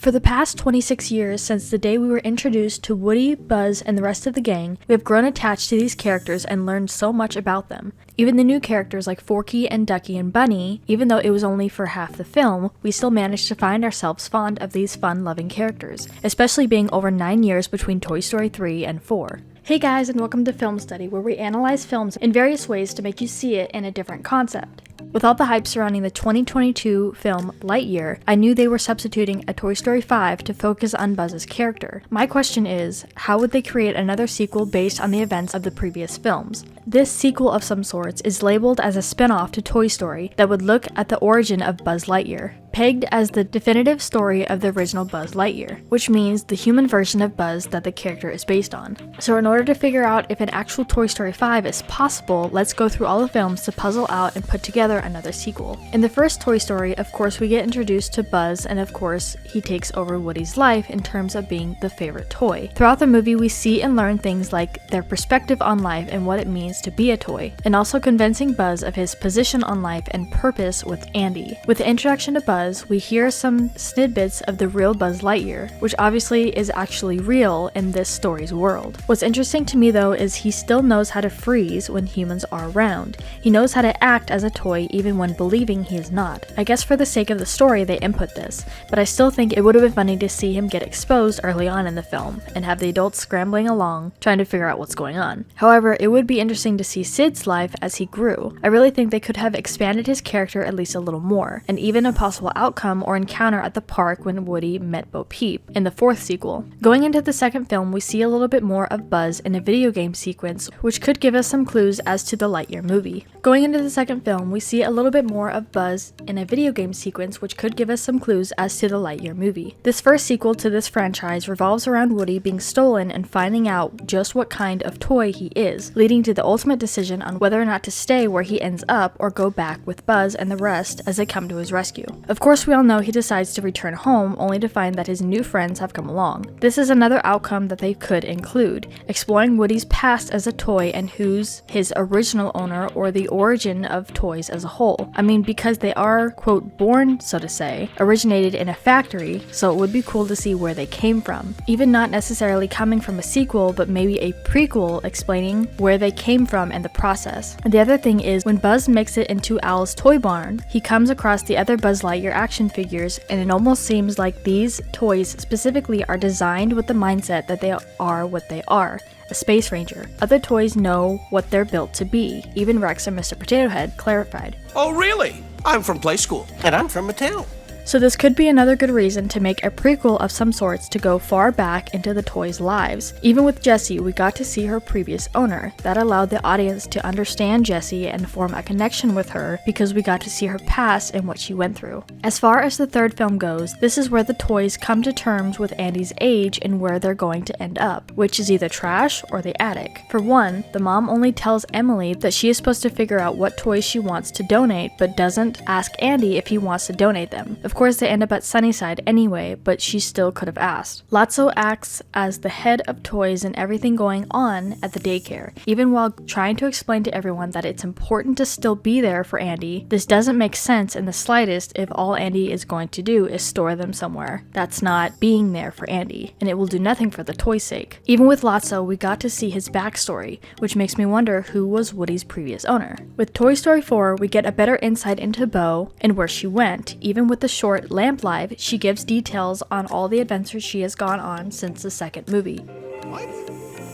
For the past 26 years since the day we were introduced to Woody, Buzz, and the rest of the gang, we have grown attached to these characters and learned so much about them. Even the new characters like Forky and Ducky and Bunny, even though it was only for half the film, we still managed to find ourselves fond of these fun-loving characters, especially being over 9 years between Toy Story 3 and 4. Hey guys, and welcome to Film Study, where we analyze films in various ways to make you see it in a different concept. With all the hype surrounding the 2022 film Lightyear, I knew they were substituting a Toy Story 5 to focus on Buzz's character. My question is, how would they create another sequel based on the events of the previous films? This sequel of some sorts is labeled as a spin-off to Toy Story that would look at the origin of Buzz Lightyear, pegged as the definitive story of the original Buzz Lightyear, which means the human version of Buzz that the character is based on. So in order to figure out if an actual Toy Story 5 is possible, let's go through all the films to puzzle out and put together another sequel. In the first Toy Story, of course, we get introduced to Buzz, and of course, he takes over Woody's life in terms of being the favorite toy. Throughout the movie, we see and learn things like their perspective on life and what it means to be a toy, and also convincing Buzz of his position on life and purpose with Andy. With the introduction to Buzz, we hear some snippets of the real Buzz Lightyear, which obviously is actually real in this story's world. What's interesting to me though is he still knows how to freeze when humans are around. He knows how to act as a toy even when believing he is not. I guess for the sake of the story they input this, but I still think it would have been funny to see him get exposed early on in the film, and have the adults scrambling along trying to figure out what's going on. However, it would be interesting to see Sid's life as he grew. I really think they could have expanded his character at least a little more, and even a possible outcome or encounter at the park when Woody met Bo Peep in the fourth sequel. Going into the second film, we see a little bit more of Buzz in a video game sequence, which could give us some clues as to the Lightyear movie. Going into the second film, we see a little bit more of Buzz in a video game sequence, which could give us some clues as to the Lightyear movie. This first sequel to this franchise revolves around Woody being stolen and finding out just what kind of toy he is, leading to the ultimate decision on whether or not to stay where he ends up or go back with Buzz and the rest as they come to his rescue. Of course, we all know he decides to return home, only to find that his new friends have come along. This is another outcome that they could include, exploring Woody's past as a toy and who's his original owner or the origin of toys as a whole. I mean, because they are, quote, born, so to say, originated in a factory, so it would be cool to see where they came from. Even not necessarily coming from a sequel, but maybe a prequel explaining where they came from and the process. And the other thing is, when Buzz makes it into Al's toy barn, he comes across the other Buzz Lightyear action figures, and it almost seems like these toys specifically are designed with the mindset that they are what they are, a space ranger. Other toys know what they're built to be. Even Rex and Mr. Potato Head clarified. Oh really? I'm from Play School. And I'm from Mattel. So this could be another good reason to make a prequel of some sorts to go far back into the toys' lives. Even with Jessie, we got to see her previous owner. That allowed the audience to understand Jessie and form a connection with her because we got to see her past and what she went through. As far as the third film goes, this is where the toys come to terms with Andy's age and where they're going to end up, which is either trash or the attic. For one, the mom only tells Emily that she is supposed to figure out what toys she wants to donate, but doesn't ask Andy if he wants to donate them. Of course, they end up at Sunnyside anyway, but she still could have asked. Lotso acts as the head of toys and everything going on at the daycare. Even while trying to explain to everyone that it's important to still be there for Andy, this doesn't make sense in the slightest if all Andy is going to do is store them somewhere. That's not being there for Andy, and it will do nothing for the toy's sake. Even with Lotso, we got to see his backstory, which makes me wonder who was Woody's previous owner. With Toy Story 4, we get a better insight into Bo and where she went. Even with the short Lamp Live, she gives details on all the adventures she has gone on since the second movie. What?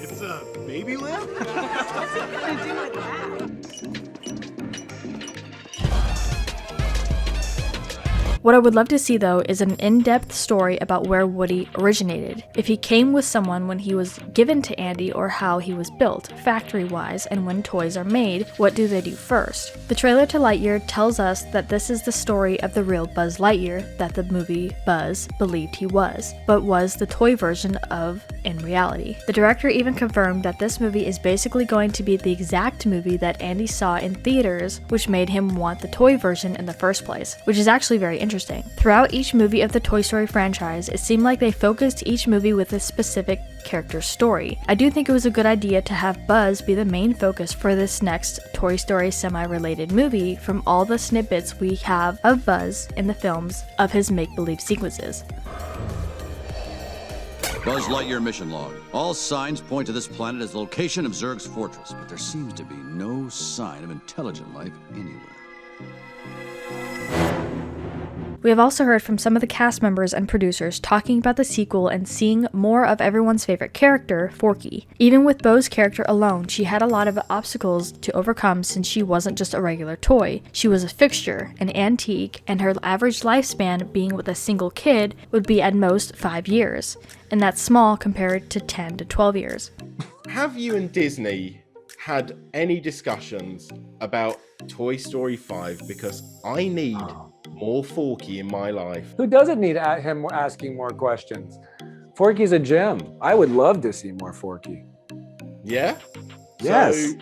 It's a baby lamp? What's it gonna do with that? What I would love to see though is an in-depth story about where Woody originated. If he came with someone when he was given to Andy, or how he was built, factory-wise, and when toys are made, what do they do first? The trailer to Lightyear tells us that this is the story of the real Buzz Lightyear that the movie Buzz believed he was, but was the toy version of in reality. The director even confirmed that this movie is basically going to be the exact movie that Andy saw in theaters, which made him want the toy version in the first place, which is actually very interesting. Throughout each movie of the Toy Story franchise, it seemed like they focused each movie with a specific character's story. I do think it was a good idea to have Buzz be the main focus for this next Toy Story semi-related movie from all the snippets we have of Buzz in the films of his make-believe sequences. Buzz Lightyear mission log. All signs point to this planet as the location of Zurg's fortress, but there seems to be no sign of intelligent life anywhere. We have also heard from some of the cast members and producers talking about the sequel and seeing more of everyone's favorite character, Forky. Even with Bo's character alone, she had a lot of obstacles to overcome since she wasn't just a regular toy. She was a fixture, an antique, and her average lifespan being with a single kid would be at most 5 years. And that's small compared to 10 to 12 years. Have you and Disney had any discussions about Toy Story 5? Because I need more Forky in my life. Who doesn't need him asking more questions? Forky's a gem. I would love to see more Forky. Yeah? Yes. So,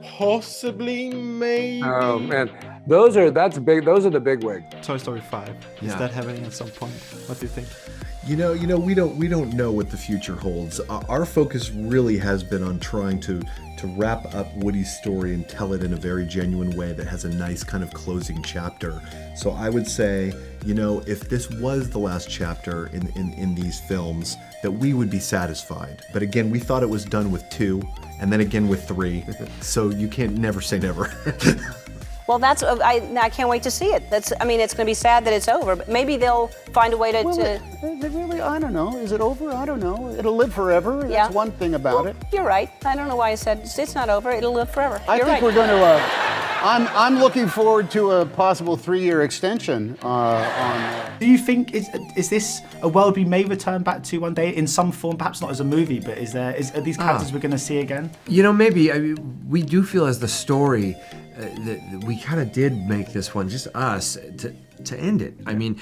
possibly, maybe? Oh man, that's big. Those are the big wigs. Toy Story 5. Is that happening at some point? What do you think? You know, we don't know what the future holds. Our focus really has been on trying to wrap up Woody's story and tell it in a very genuine way that has a nice kind of closing chapter. So I would say, you know, if this was the last chapter in these films, that we would be satisfied. But again, we thought it was done with 2, and then again with 3. So you can't never say never. Well, I can't wait to see it. It's going to be sad that it's over, but maybe they'll find a way to... Really, I don't know. Is it over? I don't know. It'll live forever. Yeah. That's one thing about it. You're right. I don't know why I said it's not over. It'll live forever. I think we're going to... I'm looking forward to a possible 3-year extension on... Do you think, is this a world we may return back to one day in some form, perhaps not as a movie, but are these characters we're going to see again? You know, maybe. I mean, we do feel as the story that we kind of did make this one, just us, to end it. I mean,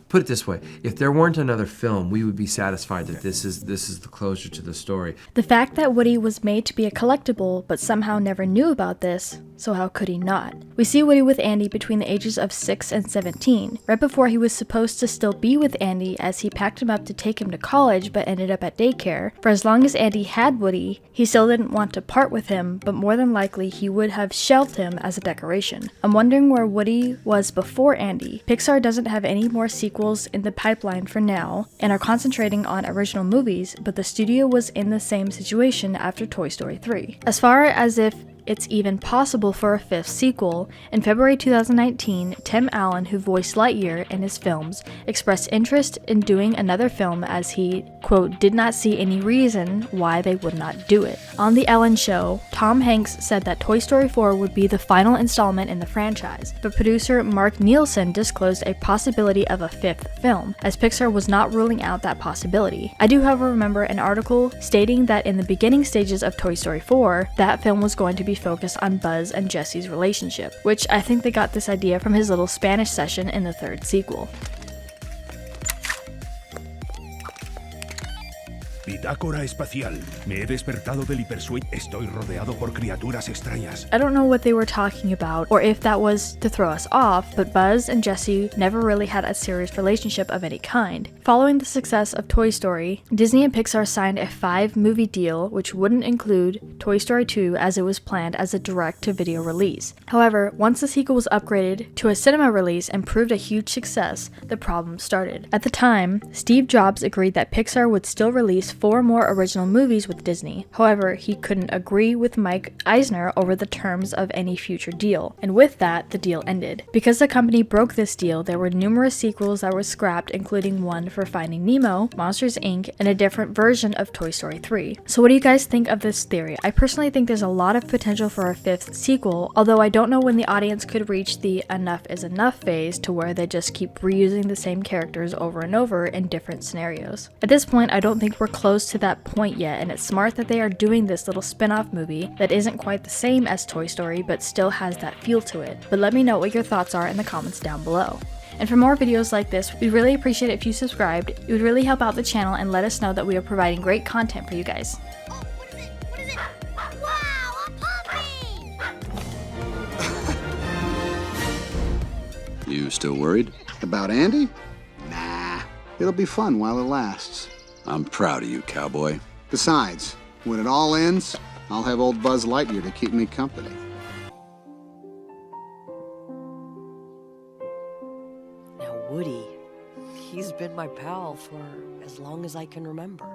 put it this way, if there weren't another film, we would be satisfied that this is the closure to the story. The fact that Woody was made to be a collectible but somehow never knew about this, so how could he not? We see Woody with Andy between the ages of 6 and 17, right before he was supposed to still be with Andy as he packed him up to take him to college but ended up at daycare. For as long as Andy had Woody, he still didn't want to part with him, but more than likely he would have shelved him as a decoration. I'm wondering where Woody was before Andy. Pixar doesn't have any more sequels in the pipeline for now and are concentrating on original movies, but the studio was in the same situation after Toy Story 3. As far as if it's even possible for a 5th sequel, in February 2019, Tim Allen, who voiced Lightyear in his films, expressed interest in doing another film as he, quote, did not see any reason why they would not do it. On The Ellen Show, Tom Hanks said that Toy Story 4 would be the final installment in the franchise, but producer Mark Nielsen disclosed a possibility of a 5th film, as Pixar was not ruling out that possibility. I do, however, remember an article stating that in the beginning stages of Toy Story 4, that film was going to be focused on Buzz and Jesse's relationship, which I think they got this idea from his little Spanish session in the 3rd sequel. Bitácora espacial. Me he despertado del hipersuite. Estoy rodeado por criaturas extrañas. I don't know what they were talking about, or if that was to throw us off, but Buzz and Jesse never really had a serious relationship of any kind. Following the success of Toy Story, Disney and Pixar signed a 5-movie deal which wouldn't include Toy Story 2 as it was planned as a direct-to-video release. However, once the sequel was upgraded to a cinema release and proved a huge success, the problem started. At the time, Steve Jobs agreed that Pixar would still release 4 more original movies with Disney. However, he couldn't agree with Mike Eisner over the terms of any future deal, and with that, the deal ended. Because the company broke this deal, there were numerous sequels that were scrapped, including one for Finding Nemo, Monsters Inc., and a different version of Toy Story 3. So what do you guys think of this theory? I personally think there's a lot of potential for a 5th sequel, although I don't know when the audience could reach the enough is enough phase to where they just keep reusing the same characters over and over in different scenarios. At this point, I don't think we're close to that point yet, and it's smart that they are doing this little spin-off movie that isn't quite the same as Toy Story but still has that feel to it. But let me know what your thoughts are in the comments down below. And for more videos like this, we'd really appreciate it if you subscribed. It would really help out the channel and let us know that we are providing great content for you guys. Oh, what is it? What is it? Wow, a puppy! You still worried? About Andy? Nah. It'll be fun while it lasts. I'm proud of you, cowboy. Besides, when it all ends, I'll have old Buzz Lightyear to keep me company. Now, Woody, He's been my pal for as long as I can remember.